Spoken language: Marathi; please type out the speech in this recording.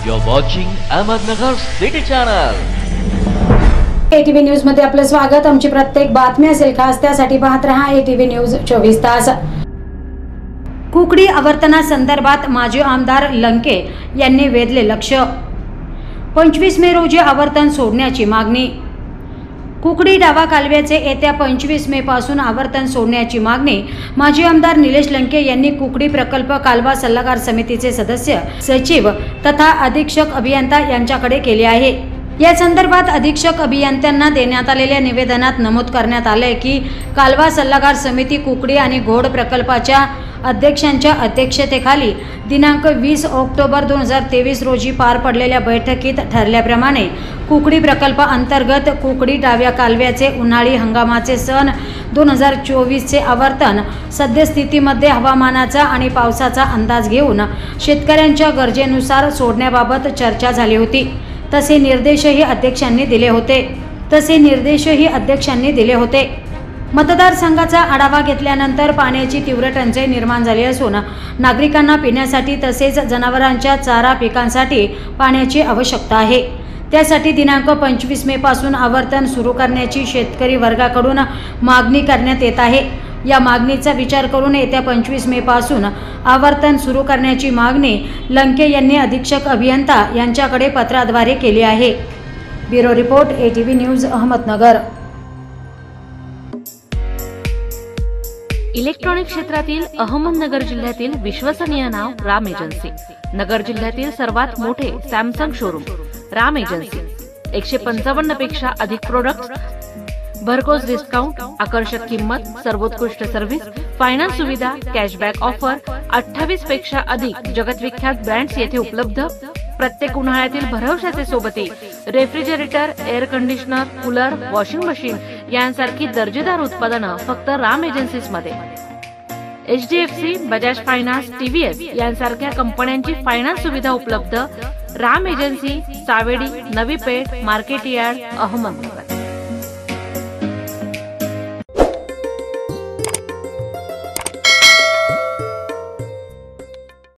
You're watching Ahmednagar City Channel. ATV news मध्ये आपलं स्वागत। आमची प्रत्येक बातमी असेल खास त्यासाठी पाहत रहा ATV न्यूज 24 तास। कुकडी आवर्तनासंदर्भात माजी आमदार लंके यांनी वेधले लक्ष। 25 मे रोजी आवर्तन सोडण्याची मागणी। कुकडी डावा कालव्याचे येत्या 25 मे पासून आवर्तन सोडण्याची मागणी माजी आमदार निलेश लंके यांनी कुकडी प्रकल्प कालवा सल्लागार समितीचे सदस्य, सचिव तथा अधीक्षक अभियंता यांच्याकडे केली आहे। या संदर्भात अधीक्षक अभियंत्यांना देण्यात आलेल्या निवेदनात नमूद करण्यात आले की कालवा सल्लागार समिती कुकडी आणि घोड प्रकल्पाच्या अध्यक्षांच्या अध्यक्षतेखाली दिनांक 20 ऑक्टोबर 2023 रोजी पार पडलेल्या बैठकीत ठरल्याप्रमाणे कुकडी प्रकल्प अंतर्गत कुकडी डाव्या कालव्याचे उन्हाळी हंगामाचे सन 2024 चे आवर्तन सद्यस्थितीमध्ये हवामानाचा आणि पावसाचा अंदाज घेऊन शेतकऱ्यांच्या गरजेनुसार सोडण्याबाबत चर्चा झाली होती। तसे निर्देशही अध्यक्षांनी दिले होते। मतदारसंघाचा आढावा घेतल्यानंतर पाण्याची तीव्र टंचाई निर्माण झाली असून नागरिकांना पिण्यासाठी तसेच जनावरांच्या चारा पिकांसाठी पाण्याची आवश्यकता आहे। त्यासाठी दिनांक 25 मे पासून आवर्तन सुरू करण्याची शेतकरी वर्गाकडून मागणी करण्यात येत आहे। या मागणीचा विचार करून येत्या 25 मे पासून आवर्तन सुरू करण्याची मागणी लंके यांनी अधीक्षक अभियंता यांच्याकडे पत्राद्वारे केली आहे। Bureau report ATV news Ahmednagar. Electronic क्षेत्रातील अहमदनगर जिल्ह्यातील विश्वसनीय नाव राम एजन्सी। नगर जिल्ह्यातील सर्वात मोठे सॅमसंग शोरूम राम एजन्सी। 155 पेक्षा अधिक प्रोडक्ट्स, भरघोस डिस्काउंट, आकर्षक किंमत, सर्वोत्कृष्ट सर्व्हिस, फायनान्स सुविधा, कॅशबॅक ऑफर, 28 पेक्षा अधिक जगतविख्यात ब्रँड्स येथे उपलब्ध। प्रत्येक उन्हाळ्यातील भरवशाचे सोबती refrigerator, air conditioner, cooler, washing machine यांसारखी दर्जेदार उत्पादनं फक्त राम एजन्सीज मध्ये। HDFC, बजाज फायनान्स, TVS यांसारख्या कंपन्यांची फायनान्स सुविधा उपलब्ध। Ram agency, Savedi, Navi Peth, market yard, Ahmednagar.